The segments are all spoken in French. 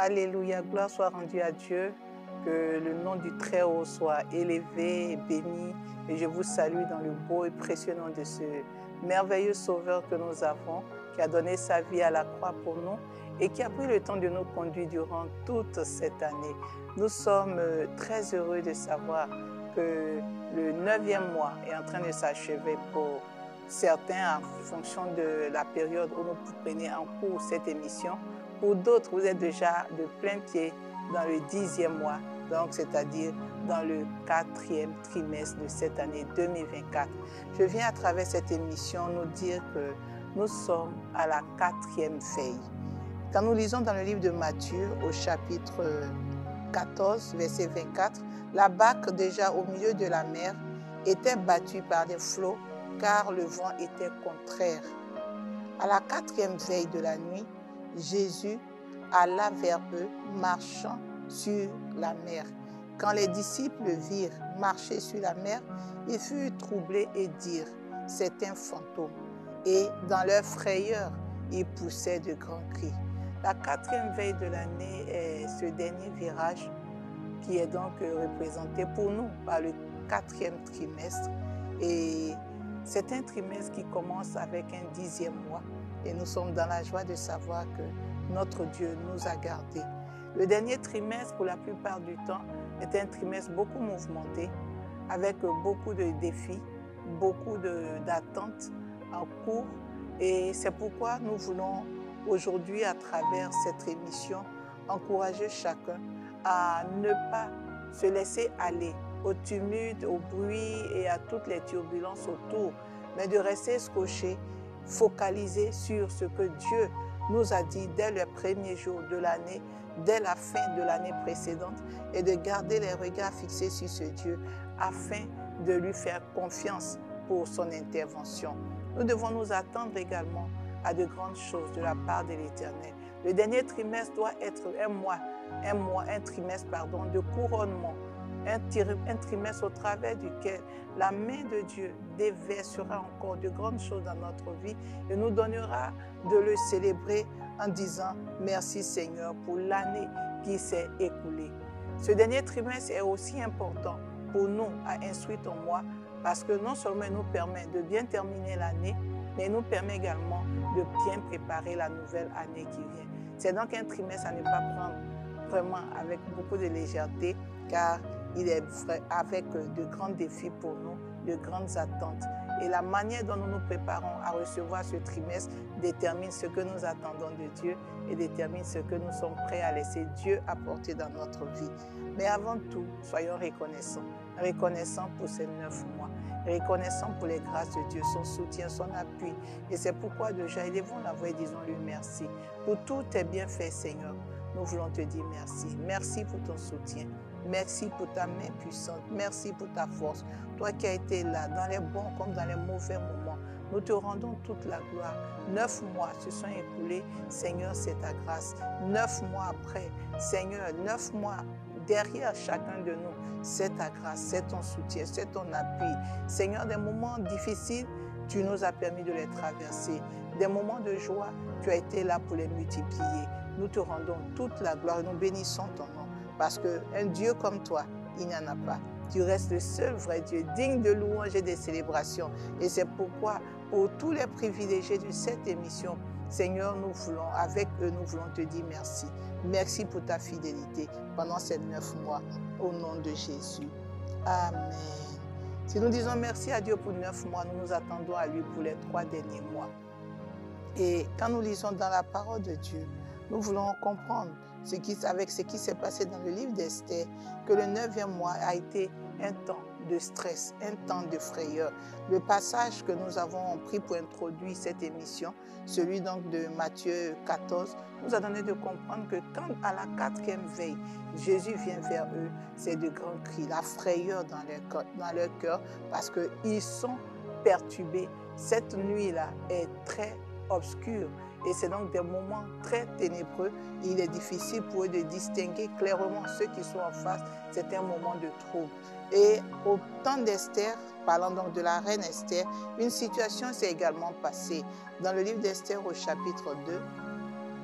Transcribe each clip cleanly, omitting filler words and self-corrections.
Alléluia, gloire soit rendue à Dieu, que le nom du Très-Haut soit élevé et béni. Et je vous salue dans le beau et précieux nom de ce merveilleux Sauveur que nous avons, qui a donné sa vie à la croix pour nous et qui a pris le temps de nous conduire durant toute cette année. Nous sommes très heureux de savoir que le 9e mois est en train de s'achever pour certains en fonction de la période où vous prenez en cours cette émission. Pour d'autres, vous êtes déjà de plein pied dans le 10e mois, donc c'est-à-dire dans le 4e trimestre de cette année 2024. Je viens à travers cette émission nous dire que nous sommes à la 4e veille. Quand nous lisons dans le livre de Matthieu au chapitre 14, verset 24, la barque déjà au milieu de la mer était battue par des flots car le vent était contraire. À la 4e veille de la nuit, Jésus alla vers eux marchant sur la mer. Quand les disciples virent marcher sur la mer, ils furent troublés et dirent « c'est un fantôme ». Et dans leur frayeur, ils poussaient de grands cris. La 4e veille de l'année est ce dernier virage qui est donc représenté pour nous par le 4e trimestre. Et c'est un trimestre qui commence avec un 10e mois. Et nous sommes dans la joie de savoir que notre Dieu nous a gardés. Le dernier trimestre, pour la plupart du temps, est un trimestre beaucoup mouvementé, avec beaucoup de défis, beaucoup d'attentes en cours. Et c'est pourquoi nous voulons aujourd'hui, à travers cette émission, encourager chacun à ne pas se laisser aller au tumulte, au bruit et à toutes les turbulences autour, mais de rester scotché, focalisé sur ce que Dieu nous a dit dès le premier jour de l'année, dès la fin de l'année précédente, et de garder les regards fixés sur ce Dieu afin de lui faire confiance pour son intervention. Nous devons nous attendre également à de grandes choses de la part de l'Éternel. Le dernier trimestre doit être un trimestre de couronnement, un trimestre au travers duquel la main de Dieu déversera encore de grandes choses dans notre vie et nous donnera de le célébrer en disant merci Seigneur pour l'année qui s'est écoulée. Ce dernier trimestre est aussi important pour nous à instruire ton moi parce que non seulement il nous permet de bien terminer l'année, mais il nous permet également de bien préparer la nouvelle année qui vient. C'est donc un trimestre à ne pas prendre vraiment avec beaucoup de légèreté car il est avec de grands défis pour nous, de grandes attentes. Et la manière dont nous nous préparons à recevoir ce trimestre détermine ce que nous attendons de Dieu et détermine ce que nous sommes prêts à laisser Dieu apporter dans notre vie. Mais avant tout, soyons reconnaissants. Reconnaissants pour ces 9 mois. Reconnaissants pour les grâces de Dieu, son soutien, son appui. Et c'est pourquoi déjà, élevons la voix et disons-lui merci. Pour tous tes bienfaits, Seigneur, nous voulons te dire merci. Merci pour ton soutien. Merci pour ta main puissante. Merci pour ta force. Toi qui as été là, dans les bons comme dans les mauvais moments. Nous te rendons toute la gloire. 9 mois se sont écoulés. Seigneur, c'est ta grâce. 9 mois après, Seigneur, 9 mois derrière chacun de nous, c'est ta grâce, c'est ton soutien, c'est ton appui. Seigneur, des moments difficiles, tu nous as permis de les traverser. Des moments de joie, tu as été là pour les multiplier. Nous te rendons toute la gloire et nous bénissons ton nom. Parce qu'un Dieu comme toi, il n'y en a pas. Tu restes le seul vrai Dieu, digne de louanges et de célébrations. Et c'est pourquoi, pour tous les privilégiés de cette émission, Seigneur, avec eux, nous voulons te dire merci. Merci pour ta fidélité pendant ces 9 mois, au nom de Jésus. Amen. Si nous disons merci à Dieu pour 9 mois, nous nous attendons à lui pour les 3 derniers mois. Et quand nous lisons dans la parole de Dieu, nous voulons comprendre avec ce qui s'est passé dans le livre d'Esther, que le 9e mois a été un temps de stress, un temps de frayeur. Le passage que nous avons pris pour introduire cette émission, celui donc de Matthieu 14, nous a donné de comprendre que quand à la 4e veille, Jésus vient vers eux, c'est de grands cris, la frayeur dans leur cœur parce qu'ils sont perturbés. Cette nuit-là est très obscure. Et c'est donc des moments très ténébreux. Il est difficile pour eux de distinguer clairement ceux qui sont en face. C'est un moment de trouble. Et au temps d'Esther, parlant donc de la reine Esther, une situation s'est également passée. Dans le livre d'Esther au chapitre 2,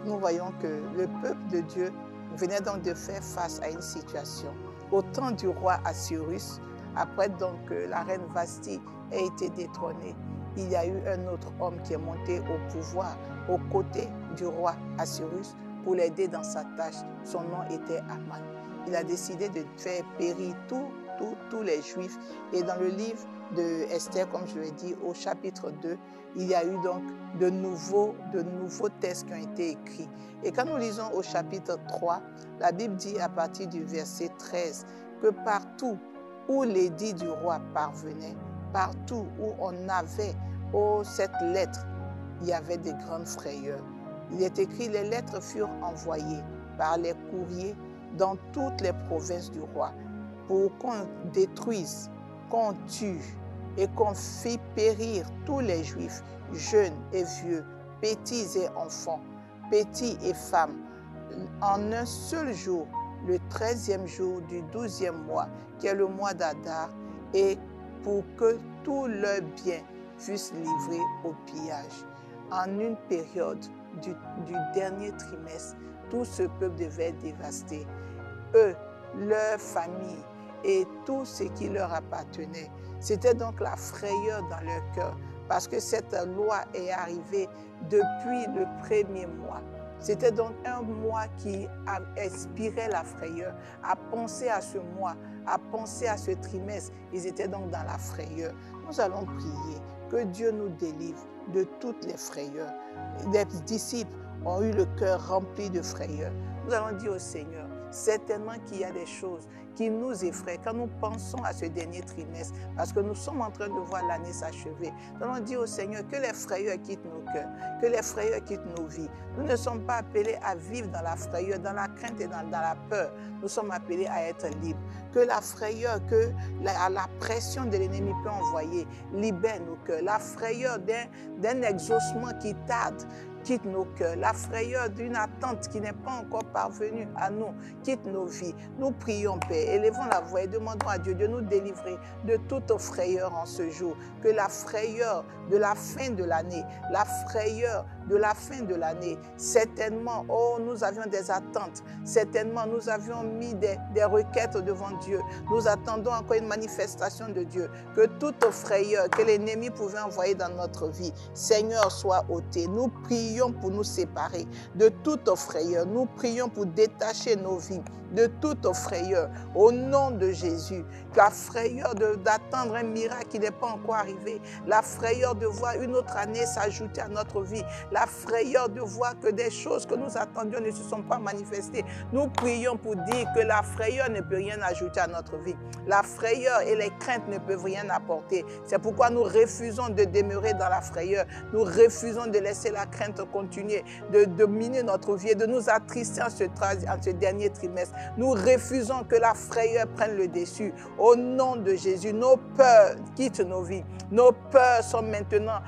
nous voyons que le peuple de Dieu venait donc de faire face à une situation. Au temps du roi Assyrus, après donc que la reine Vashti ait été détrônée, il y a eu un autre homme qui est monté au pouvoir aux côtés du roi Assyrus pour l'aider dans sa tâche. Son nom était Aman. Il a décidé de faire périr tous les Juifs. Et dans le livre de Esther, comme je l'ai dit, au chapitre 2, il y a eu donc de nouveaux textes qui ont été écrits. Et quand nous lisons au chapitre 3, la Bible dit à partir du verset 13 que partout où l'édit du roi parvenait, partout où on avait cette lettre, il y avait des grandes frayeurs. Il est écrit, les lettres furent envoyées par les courriers dans toutes les provinces du roi pour qu'on détruise, qu'on tue et qu'on fit périr tous les Juifs, jeunes et vieux, petits et enfants, petits et femmes, en un seul jour, le 13e jour du 12e mois, qui est le mois d'Adar, et pour que tous leurs biens fussent livrés au pillage. En une période du dernier trimestre, tout ce peuple devait être dévasté. Eux, leurs familles et tout ce qui leur appartenait. C'était donc la frayeur dans leur cœur, parce que cette loi est arrivée depuis le premier mois. C'était donc un mois qui inspirait la frayeur. À penser à ce mois, à penser à ce trimestre, ils étaient donc dans la frayeur. Nous allons prier que Dieu nous délivre de toutes les frayeurs. Les disciples ont eu le cœur rempli de frayeur. Nous allons dire au Seigneur, certainement qu'il y a des choses qui nous effraient quand nous pensons à ce dernier trimestre, parce que nous sommes en train de voir l'année s'achever. Nous allons dire au Seigneur que les frayeurs quittent nos cœurs, que les frayeurs quittent nos vies. Nous ne sommes pas appelés à vivre dans la frayeur, dans la crainte et dans la peur. Nous sommes appelés à être libres. Que la frayeur, que la pression de l'ennemi peut envoyer libère nos cœurs. La frayeur d'un exaucement qui tarde quitte nos cœurs. La frayeur d'une attente qui n'est pas encore parvenue à nous quitte nos vies. Nous prions, Père, élevons la voix et demandons à Dieu de nous délivrer de toute frayeur en ce jour. Que la frayeur de la fin de l'année, la frayeur de la fin de l'année, certainement, oh, nous avions des attentes, certainement, nous avions mis des requêtes devant Dieu. Nous attendons encore une manifestation de Dieu. Que toute frayeur que l'ennemi pouvait envoyer dans notre vie, Seigneur, soit ôtée. Nous prions pour nous séparer de toute frayeur. Nous prions pour détacher nos vies de toute frayeur. Au nom de Jésus, la frayeur d'attendre un miracle qui n'est pas encore arrivé, la frayeur de voir une autre année s'ajouter à notre vie, la frayeur de voir que des choses que nous attendions ne se sont pas manifestées. Nous prions pour dire que la frayeur ne peut rien ajouter à notre vie. La frayeur et les craintes ne peuvent rien apporter. C'est pourquoi nous refusons de demeurer dans la frayeur. Nous refusons de laisser la crainte continuer de dominer notre vie et de nous attrister en ce dernier trimestre. Nous refusons que la frayeur prenne le dessus. Au nom de Jésus, nos peurs quittent nos vies. Nos peurs sont maintenant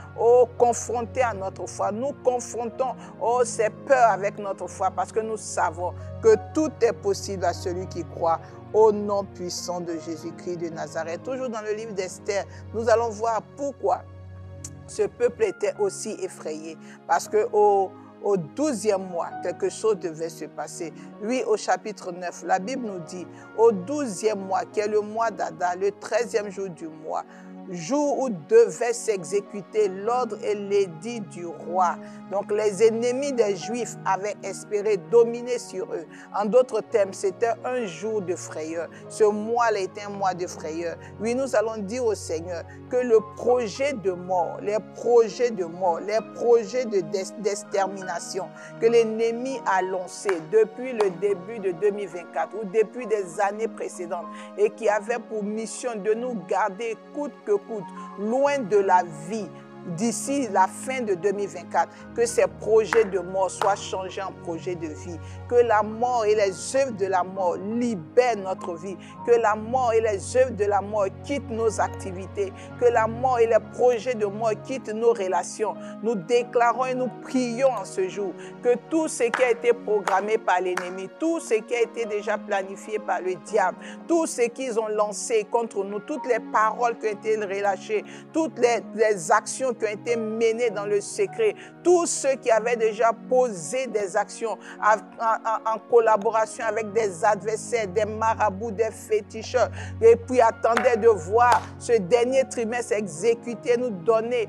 confrontées à notre foi. Nous confrontons ces peurs avec notre foi parce que nous savons que tout est possible à celui qui croit. Au nom puissant de Jésus-Christ de Nazareth. Toujours dans le livre d'Esther, nous allons voir pourquoi ce peuple était aussi effrayé. Parce qu'au 12e mois, quelque chose devait se passer. Oui, au chapitre 9, la Bible nous dit, au 12e mois, qui est le mois d'Adar, le 13e jour du mois, jour où devait s'exécuter l'ordre et l'édit du roi. Donc les ennemis des Juifs avaient espéré dominer sur eux. En d'autres termes, c'était un jour de frayeur. Ce mois-là était un mois de frayeur. Oui, nous allons dire au Seigneur que le projet de mort, les projets de mort, les projets d'extermination que l'ennemi a lancé depuis le début de 2024 ou depuis des années précédentes et qui avait pour mission de nous garder coûte que coûte, loin de la vie, d'ici la fin de 2024, que ces projets de mort soient changés en projets de vie, que la mort et les œuvres de la mort libèrent notre vie, que la mort et les œuvres de la mort quittent nos activités, que la mort et les projets de mort quittent nos relations. Nous déclarons et nous prions en ce jour que tout ce qui a été programmé par l'ennemi, tout ce qui a été déjà planifié par le diable, tout ce qu'ils ont lancé contre nous, toutes les paroles qui ont été relâchées, toutes les actions qui ont été menées dans le secret, tous ceux qui avaient déjà posé des actions en collaboration avec des adversaires, des marabouts, des féticheurs, et puis attendaient de voir ce dernier trimestre exécuté, nous donner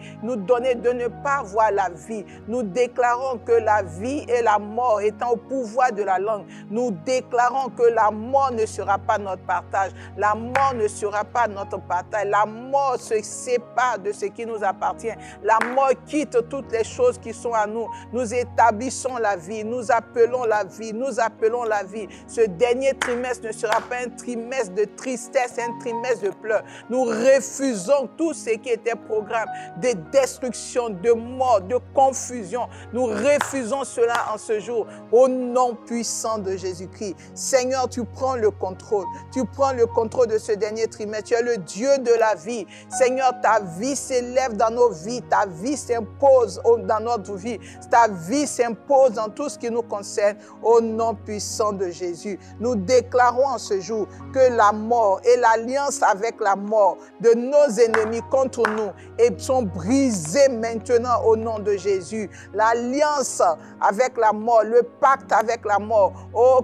de ne pas voir la vie. Nous déclarons que la vie et la mort étant au pouvoir de la langue, nous déclarons que la mort ne sera pas notre partage, la mort ne sera pas notre partage, la mort se sépare de ce qui nous appartient, la mort quitte toutes les choses qui sont à nous. Nous établissons la vie, nous appelons la vie, nous appelons la vie. Ce dernier trimestre ne sera pas un trimestre de tristesse, un trimestre de pleurs. Nous refusons tout ce qui était programme de destruction, de mort, de confusion. Nous refusons cela en ce jour au nom puissant de Jésus-Christ. Seigneur, tu prends le contrôle. Tu prends le contrôle de ce dernier trimestre. Tu es le Dieu de la vie. Seigneur, ta vie s'élève dans nos vies. Ta vie s'impose dans notre vie. Ta vie s'impose dans tout ce qui nous concerne au nom puissant de Jésus. Nous déclarons en ce jour que la mort et l'alliance avec la mort de nos ennemis contre nous sont brisées maintenant au nom de Jésus. L'alliance avec la mort, le pacte avec la mort,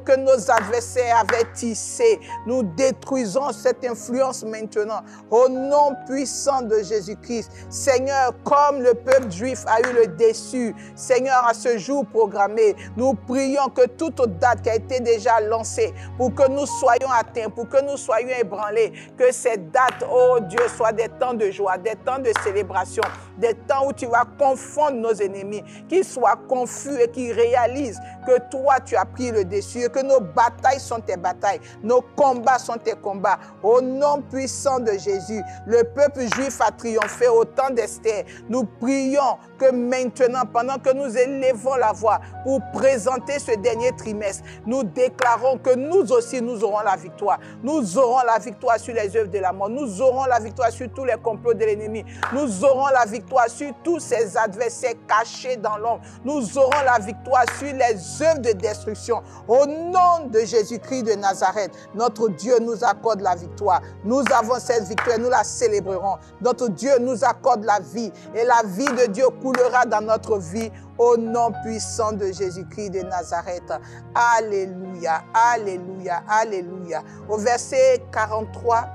que nos adversaires avaient tissé, nous détruisons cette influence maintenant au nom puissant de Jésus-Christ. Seigneur, comme le peuple juif a eu le déçu, Seigneur, à ce jour programmé, nous prions que toute date qui a été déjà lancée pour que nous soyons atteints, pour que nous soyons ébranlés, que cette date, oh Dieu, soit des temps de joie, des temps de célébration, des temps où tu vas confondre nos ennemis, qu'ils soient confus et qu'ils réalisent que toi, tu as pris le dessus et que nos batailles sont tes batailles, nos combats sont tes combats. Au nom puissant de Jésus, le peuple juif a triomphé au temps d'Esther. Nous prions que maintenant, pendant que nous élevons la voix pour présenter ce dernier trimestre, nous déclarons que nous aussi, nous aurons la victoire. Nous aurons la victoire sur les œuvres de la mort. Nous aurons la victoire sur tous les complots de l'ennemi. Nous aurons la victoire sur tous ces adversaires cachés dans l'ombre. Nous aurons la victoire sur les œuvres de destruction. Au nom de Jésus-Christ de Nazareth, notre Dieu nous accorde la victoire. Nous avons cette victoire, nous la célébrerons. Notre Dieu nous accorde la vie et la vie de Dieu coulera dans notre vie au nom puissant de Jésus-Christ de Nazareth. Alléluia, alléluia, alléluia. Au verset 43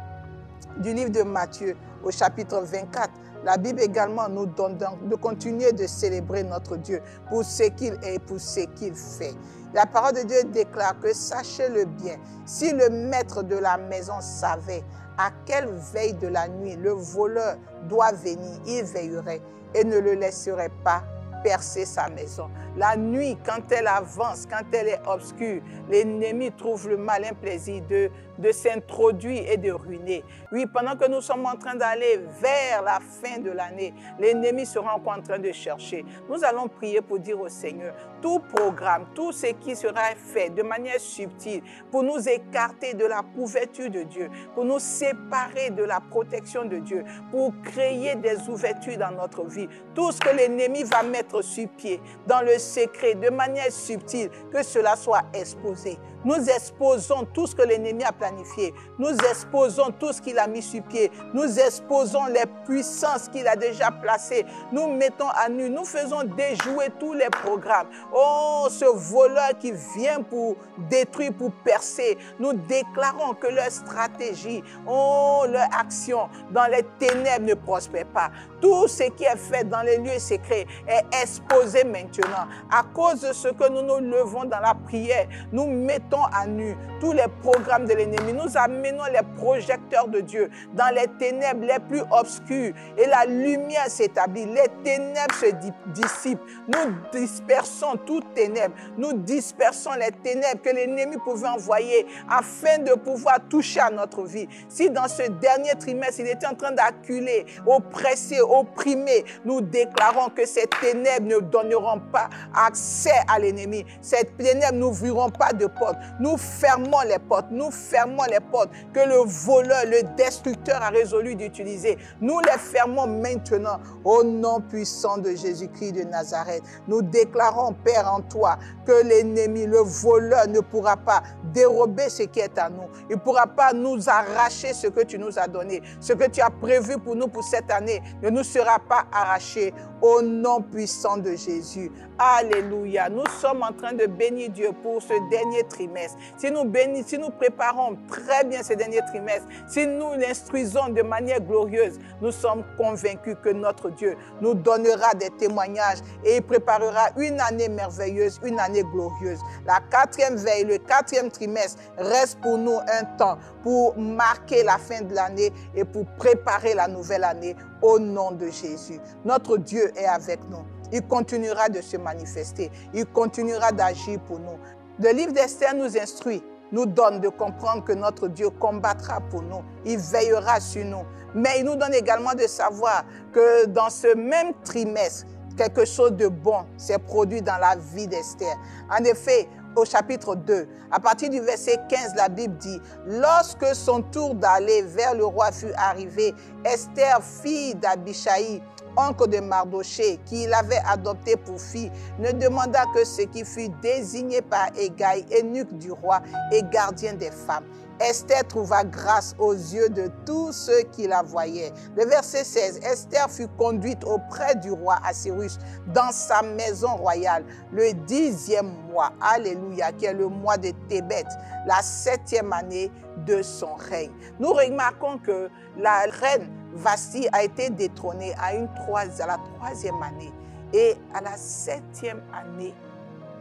du livre de Matthieu, au chapitre 24, la Bible également nous donne de continuer de célébrer notre Dieu pour ce qu'il est et pour ce qu'il fait. La parole de Dieu déclare que, sachez-le bien, si le maître de la maison savait à quelle veille de la nuit le voleur doit venir, il veillerait et ne le laisserait pas percer sa maison. La nuit, quand elle avance, quand elle est obscure, l'ennemi trouve le malin plaisir de s'introduire et de ruiner. Oui, pendant que nous sommes en train d'aller vers la fin de l'année, l'ennemi sera encore en train de chercher. Nous allons prier pour dire au Seigneur, tout programme, tout ce qui sera fait de manière subtile pour nous écarter de la couverture de Dieu, pour nous séparer de la protection de Dieu, pour créer des ouvertures dans notre vie. Tout ce que l'ennemi va mettre sur pied, dans le secret, de manière subtile, que cela soit exposé. Nous exposons tout ce que l'ennemi a planifié. Nous exposons tout ce qu'il a mis sur pied. Nous exposons les puissances qu'il a déjà placées. Nous mettons à nu. Nous faisons déjouer tous les programmes. Oh, ce voleur qui vient pour détruire, pour percer. Nous déclarons que leur stratégie, oh, leur action dans les ténèbres ne prospère pas. Tout ce qui est fait dans les lieux secrets est exposé maintenant. À cause de ce que nous nous levons dans la prière, nous mettons à nu tous les programmes de l'ennemi. Nous amenons les projecteurs de Dieu dans les ténèbres les plus obscures et la lumière s'établit. Les ténèbres se dissipent. Nous dispersons toutes ténèbres. Nous dispersons les ténèbres que l'ennemi pouvait envoyer afin de pouvoir toucher à notre vie. Si dans ce dernier trimestre, il était en train d'acculer, oppresser, opprimer, nous déclarons que ces ténèbres ne donneront pas accès à l'ennemi. Ces ténèbres n'ouvriront pas de porte. Nous fermons les portes. Nous fermons les portes que le voleur, le destructeur a résolu d'utiliser. Nous les fermons maintenant au nom puissant de Jésus-Christ de Nazareth. Nous déclarons, Père, en toi, que l'ennemi, le voleur ne pourra pas dérober ce qui est à nous. Il ne pourra pas nous arracher ce que tu nous as donné. Ce que tu as prévu pour nous pour cette année ne nous sera pas arraché au nom puissant de Jésus. Alléluia. Nous sommes en train de bénir Dieu pour ce dernier trimestre. Si nous préparons très bien ce dernier trimestre, si nous l'instruisons de manière glorieuse, nous sommes convaincus que notre Dieu nous donnera des témoignages et il préparera une année merveilleuse, une année glorieuse. La 4e veille, le 4e trimestre reste pour nous un temps pour marquer la fin de l'année et pour préparer la nouvelle année au nom de Jésus. Notre Dieu est avec nous. Il continuera de se manifester. Il continuera d'agir pour nous. Le livre d'Esther nous instruit, nous donne de comprendre que notre Dieu combattra pour nous. Il veillera sur nous. Mais il nous donne également de savoir que dans ce même trimestre, quelque chose de bon s'est produit dans la vie d'Esther. En effet, au chapitre 2, à partir du verset 15, la Bible dit « Lorsque son tour d'aller vers le roi fut arrivé, Esther, fille d'Abishai, oncle de Mardoché, qui l'avait adopté pour fille, ne demanda que ce qui fut désigné par Hégai, eunuque du roi et gardien des femmes. Esther trouva grâce aux yeux de tous ceux qui la voyaient. » Le verset 16, Esther fut conduite auprès du roi Assyrus dans sa maison royale le 10e mois, alléluia, qui est le mois de Tébet, la 7e année de son règne. Nous remarquons que la reine Vasti a été détrônée à la 3e année. Et à la 7e année,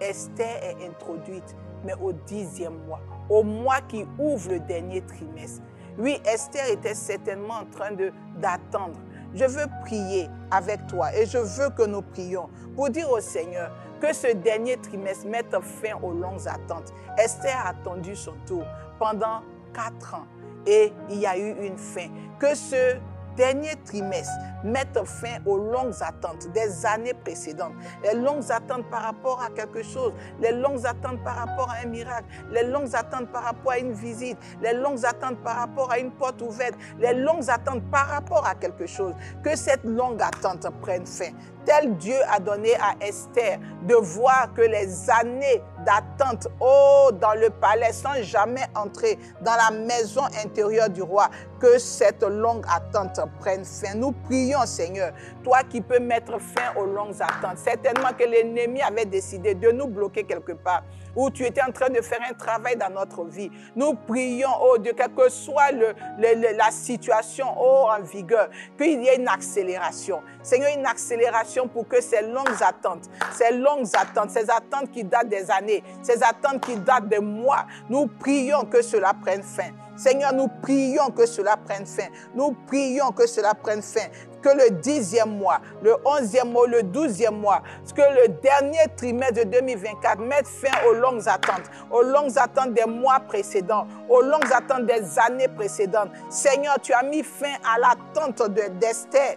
Esther est introduite, mais au 10e mois, au mois qui ouvre le dernier trimestre. Oui, Esther était certainement en train d'attendre. Je veux prier avec toi et je veux que nous prions pour dire au Seigneur que ce dernier trimestre mette fin aux longues attentes. Esther a attendu son tour pendant 4 ans et il y a eu une fin. Que ce dernier trimestre mette fin aux longues attentes des années précédentes. Les longues attentes par rapport à quelque chose, les longues attentes par rapport à un miracle, les longues attentes par rapport à une visite, les longues attentes par rapport à une porte ouverte, les longues attentes par rapport à quelque chose. Que cette longue attente prenne fin. Tel Dieu a donné à Esther de voir que les années d'attente dans le palais sans jamais entrer dans la maison intérieure du roi, que cette longue attente prenne fin. Nous prions, Seigneur, toi qui peux mettre fin aux longues attentes. Certainement que l'ennemi avait décidé de nous bloquer quelque part, où tu étais en train de faire un travail dans notre vie. Nous prions, oh Dieu, quelle que soit la situation en vigueur, qu'il y ait une accélération. Seigneur, une accélération pour que ces longues attentes, ces attentes qui datent des années, ces attentes qui datent des mois, nous prions que cela prenne fin. Seigneur, nous prions que cela prenne fin. Nous prions que cela prenne fin. Que le 10e mois, le 11e mois, le 12e mois, que le dernier trimestre de 2024 mette fin aux longues attentes des mois précédents, aux longues attentes des années précédentes. Seigneur, tu as mis fin à l'attente d'Esther,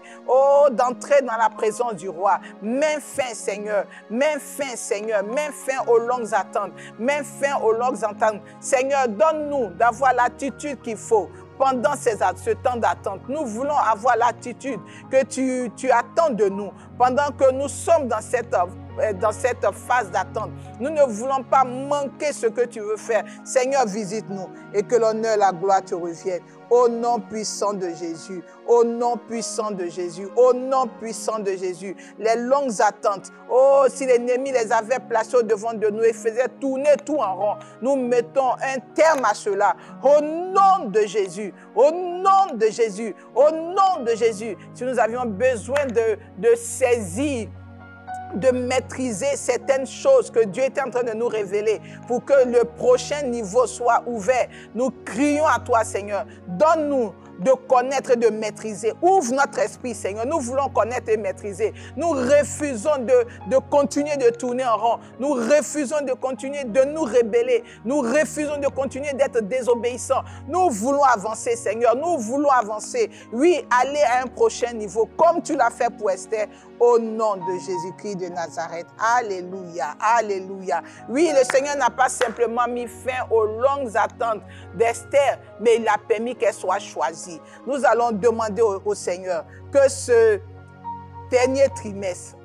d'entrer dans la présence du roi. Mets fin, Seigneur, mets fin, Seigneur, mets fin aux longues attentes, mets fin aux longues attentes. Seigneur, donne-nous d'avoir l'attitude qu'il faut pendant ce temps d'attente. Nous voulons avoir l'attitude que tu attends de nous pendant que nous sommes dans cette phase d'attente. Nous ne voulons pas manquer ce que tu veux faire. Seigneur, visite-nous et que l'honneur et la gloire te reviennent. Au nom puissant de Jésus, au nom puissant de Jésus, au nom puissant de Jésus. Les longues attentes, si l'ennemi les avait placées au devant de nous et faisait tourner tout en rond, nous mettons un terme à cela. Au nom de Jésus, au nom de Jésus, au nom de Jésus. Si nous avions besoin de saisir, de maîtriser certaines choses que Dieu est en train de nous révéler pour que le prochain niveau soit ouvert. Nous crions à toi, Seigneur. Donne-nous de connaître et de maîtriser. Ouvre notre esprit, Seigneur. Nous voulons connaître et maîtriser. Nous refusons de continuer de tourner en rond. Nous refusons de continuer de nous rebeller. Nous refusons de continuer d'être désobéissants. Nous voulons avancer, Seigneur. Nous voulons avancer. Oui, aller à un prochain niveau, comme tu l'as fait pour Esther, au nom de Jésus-Christ de Nazareth. Alléluia, alléluia. Oui, le Seigneur n'a pas simplement mis fin aux longues attentes d'Esther, mais il a permis qu'elle soit choisie. Nous allons demander au Seigneur que ce dernier trimestre,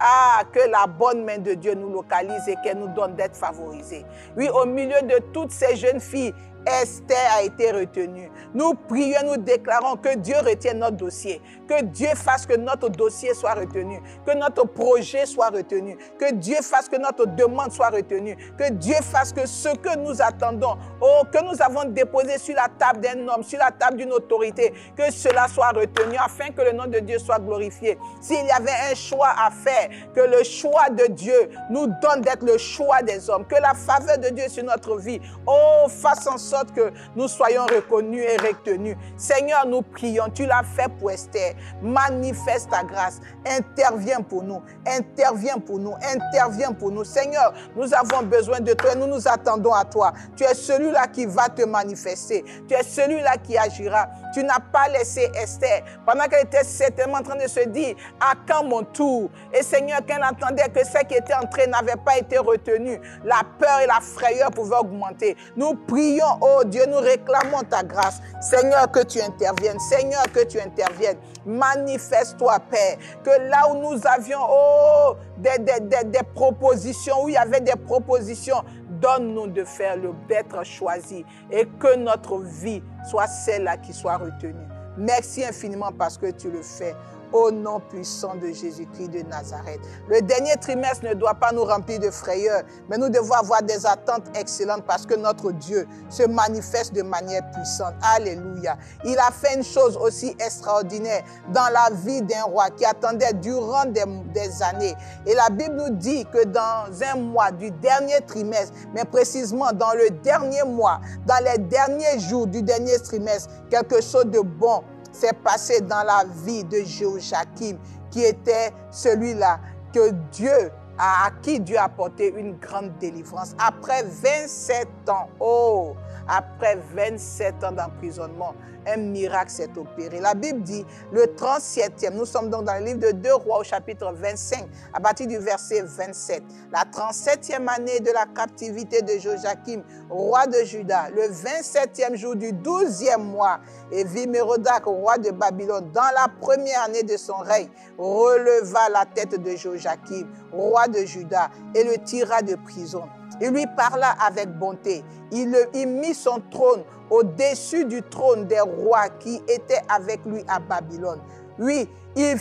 que la bonne main de Dieu nous localise et qu'elle nous donne d'être favorisés. Oui, au milieu de toutes ces jeunes filles, Esther a été retenue. Nous prions, nous déclarons que Dieu retienne notre dossier, que Dieu fasse que notre dossier soit retenu, que notre projet soit retenu, que Dieu fasse que notre demande soit retenue, que Dieu fasse que ce que nous attendons, que nous avons déposé sur la table d'un homme, sur la table d'une autorité, que cela soit retenu afin que le nom de Dieu soit glorifié. S'il y avait un choix à faire, que le choix de Dieu nous donne d'être le choix des hommes, que la faveur de Dieu sur notre vie, fasse en sorte que nous soyons reconnus et retenus. Seigneur, nous prions, tu l'as fait pour Esther. Manifeste ta grâce, interviens pour nous, interviens pour nous, interviens pour nous. Seigneur, nous avons besoin de toi et nous nous attendons à toi. Tu es celui-là qui va te manifester, tu es celui-là qui agira. Tu n'as pas laissé Esther, pendant qu'elle était certainement en train de se dire, à quand mon tour? Et Seigneur, qu'elle entendait que ce qui était entré n'avait pas été retenu, la peur et la frayeur pouvaient augmenter. Nous prions, oh Dieu, nous réclamons ta grâce. Seigneur, que tu interviennes. Seigneur, que tu interviennes. Manifeste-toi, Père. Que là où nous avions des propositions, où il y avait des propositions, donne-nous de faire d'être choisis et que notre vie soit celle-là qui soit retenue. Merci infiniment parce que tu le fais. Au nom puissant de Jésus-Christ de Nazareth. Le dernier trimestre ne doit pas nous remplir de frayeur, mais nous devons avoir des attentes excellentes parce que notre Dieu se manifeste de manière puissante. Alléluia. Il a fait une chose aussi extraordinaire dans la vie d'un roi qui attendait durant des années. Et la Bible nous dit que dans un mois du dernier trimestre, mais précisément dans le dernier mois, dans les derniers jours du dernier trimestre, quelque chose de bon s'est passé dans la vie de Jéhoiakim, qui était celui-là à qui Dieu a apporté une grande délivrance. Après 27 ans, après 27 ans d'emprisonnement, un miracle s'est opéré. La Bible dit, le 37e, nous sommes donc dans le livre de 2 Rois au chapitre 25, à partir du verset 27. La 37e année de la captivité de Jéhoiakim, roi de Juda, le 27e jour du 12e mois, Evil-Mérodach, roi de Babylone, dans la première année de son règne, releva la tête de Jéhoiakim, roi de Juda, et le tira de prison. Il lui parla avec bonté. Il mit son trône au-dessus du trône des rois qui étaient avec lui à Babylone. Oui, il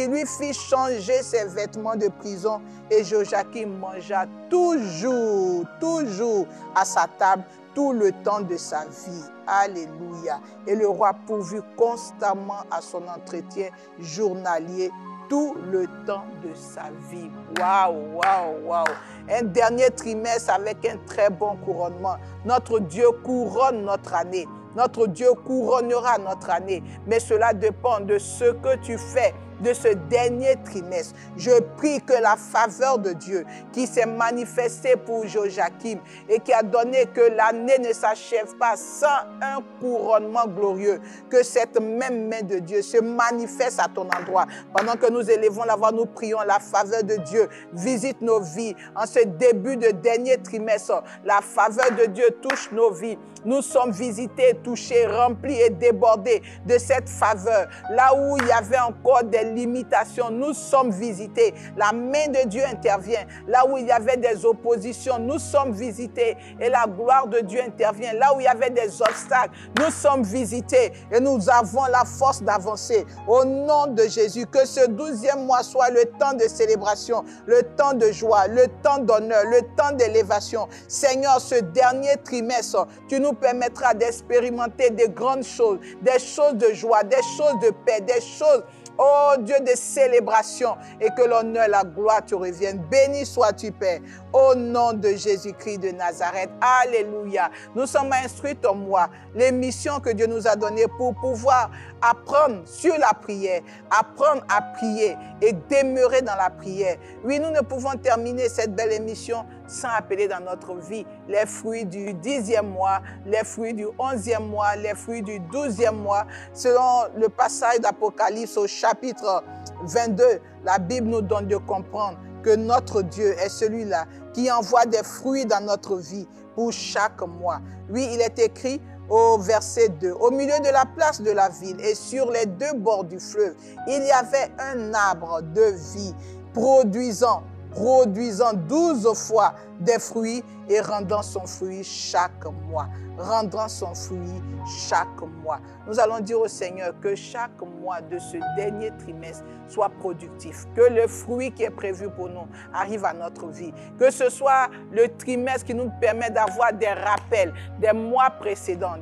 lui fit changer ses vêtements de prison et Jéhoiakim mangea toujours à sa table tout le temps de sa vie. Alléluia. Et le roi pourvut constamment à son entretien journalier tout le temps de sa vie. Waouh, waouh, waouh. Un dernier trimestre avec un très bon couronnement. Notre Dieu couronne notre année. Notre Dieu couronnera notre année. Mais cela dépend de ce que tu fais de ce dernier trimestre. Je prie que la faveur de Dieu qui s'est manifestée pour Jéhoiakim et qui a donné que l'année ne s'achève pas sans un couronnement glorieux, que cette même main de Dieu se manifeste à ton endroit. Pendant que nous élevons la voix, nous prions la faveur de Dieu. Visite nos vies en ce début de dernier trimestre. La faveur de Dieu touche nos vies. Nous sommes visités, touchés, remplis et débordés de cette faveur. Là où il y avait encore des limitations, nous sommes visités. La main de Dieu intervient. Là où il y avait des oppositions, nous sommes visités. Et la gloire de Dieu intervient. Là où il y avait des obstacles, nous sommes visités. Et nous avons la force d'avancer. Au nom de Jésus, que ce 12e mois soit le temps de célébration, le temps de joie, le temps d'honneur, le temps d'élévation. Seigneur, ce dernier trimestre, tu nous permettras d'expérimenter des grandes choses, des choses de joie, des choses de paix, des choses Oh Dieu de célébration, et que l'honneur et la gloire te reviennent. Béni sois-tu, Père, au nom de Jésus-Christ de Nazareth. Alléluia. Nous sommes instruits en moi, les missions que Dieu nous a données pour pouvoir apprendre sur la prière, apprendre à prier et demeurer dans la prière. Oui, nous ne pouvons terminer cette belle émission sans appeler dans notre vie les fruits du 10e mois, les fruits du 11e mois, les fruits du 12e mois. Selon le passage d'Apocalypse au chapitre 22, la Bible nous donne de comprendre que notre Dieu est celui-là qui envoie des fruits dans notre vie pour chaque mois. Oui, il est écrit au verset 2, au milieu de la place de la ville et sur les deux bords du fleuve, il y avait un arbre de vie produisant 12 fois des fruits et rendant son fruit chaque mois. Rendant son fruit chaque mois. Nous allons dire au Seigneur que chaque mois de ce dernier trimestre soit productif. Que le fruit qui est prévu pour nous arrive à notre vie. Que ce soit le trimestre qui nous permet d'avoir des rappels des mois précédents.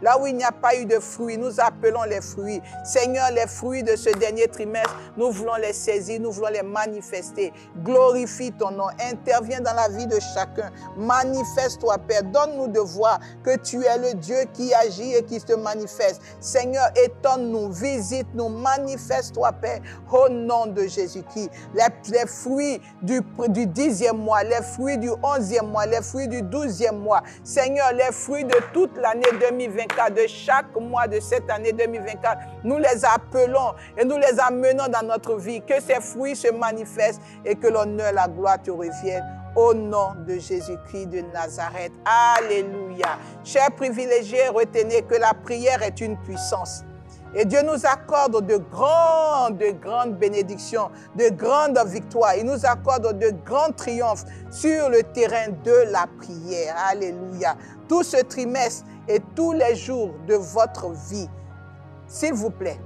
Là où il n'y a pas eu de fruits, nous appelons les fruits. Seigneur, les fruits de ce dernier trimestre, nous voulons les saisir, nous voulons les manifester. Glorifie ton nom. Interviens dans la vie de chacun. Manifeste-toi, Père. Donne-nous de voir que tu es le Dieu qui agit et qui se manifeste. Seigneur, étonne-nous, visite-nous, manifeste-toi, Père, au nom de Jésus-Christ. Les fruits du 10e mois, les fruits du 11e mois, les fruits du 12e mois. Seigneur, les fruits de toute l'année 2024, de chaque mois de cette année 2024, nous les appelons et nous les amenons dans notre vie. Que ces fruits se manifestent et que l'honneur et la gloire te reviennent. Au nom de Jésus-Christ de Nazareth. Alléluia. Chers privilégiés, retenez que la prière est une puissance. Et Dieu nous accorde de grandes bénédictions, de grandes victoires. Il nous accorde de grands triomphes sur le terrain de la prière. Alléluia. Tout ce trimestre et tous les jours de votre vie, s'il vous plaît,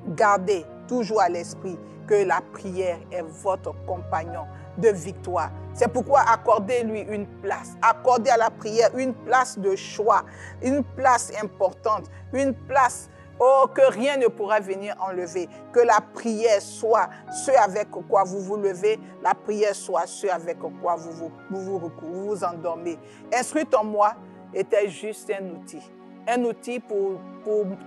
gardez toujours à l'esprit que la prière est votre compagnon de victoire. C'est pourquoi accordez-lui une place. Accordez à la prière une place de choix, une place importante, une place que rien ne pourra venir enlever. Que la prière soit ce avec quoi vous vous levez, la prière soit ce avec quoi vous vous endormez. Instruite en moi était juste un outil pour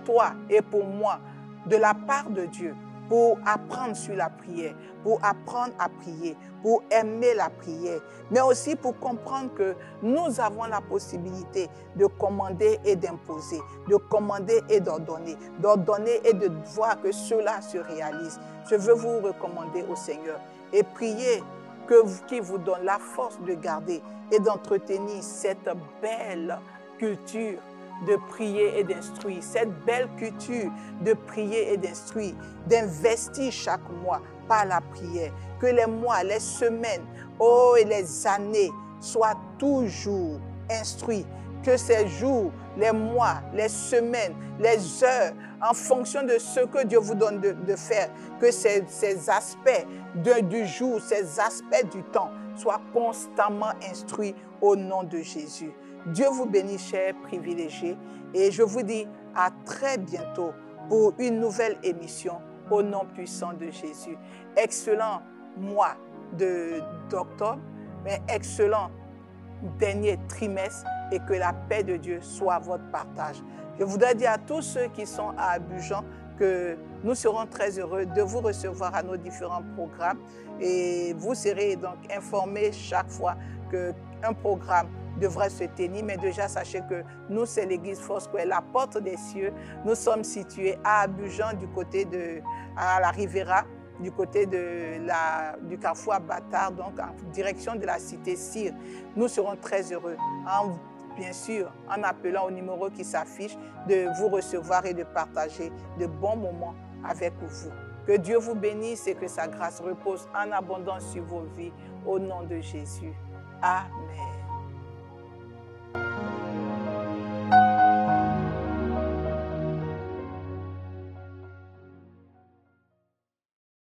toi et pour moi, de la part de Dieu, pour apprendre sur la prière, pour apprendre à prier, pour aimer la prière, mais aussi pour comprendre que nous avons la possibilité de commander et d'imposer, de commander et d'ordonner et de voir que cela se réalise. Je veux vous recommander au Seigneur et prier qui vous donne la force de garder et d'entretenir cette belle culture de prier et d'instruire, cette belle culture de prier et d'instruire, d'investir chaque mois par la prière. Que les mois, les semaines, et les années soient toujours instruits. Que ces jours, les mois, les semaines, les heures, en fonction de ce que Dieu vous donne de faire, que ces aspects du jour, ces aspects du temps soient constamment instruits au nom de Jésus. Dieu vous bénisse, chers privilégiés, et je vous dis à très bientôt pour une nouvelle émission au nom puissant de Jésus. Excellent mois d'octobre, mais excellent dernier trimestre, et que la paix de Dieu soit votre partage. Je voudrais dire à tous ceux qui sont à Abidjan que nous serons très heureux de vous recevoir à nos différents programmes, et vous serez donc informés chaque fois qu'un programme devrait se tenir. Mais déjà, sachez que nous, c'est l'église Foursquare, la porte des cieux. Nous sommes situés à Abidjan, à la Riviera, du côté du carrefour Bâtard, donc en direction de la cité Cyr. Nous serons très heureux, bien sûr, en appelant au numéro qui s'affiche, de vous recevoir et de partager de bons moments avec vous. Que Dieu vous bénisse et que sa grâce repose en abondance sur vos vies, au nom de Jésus. Amen.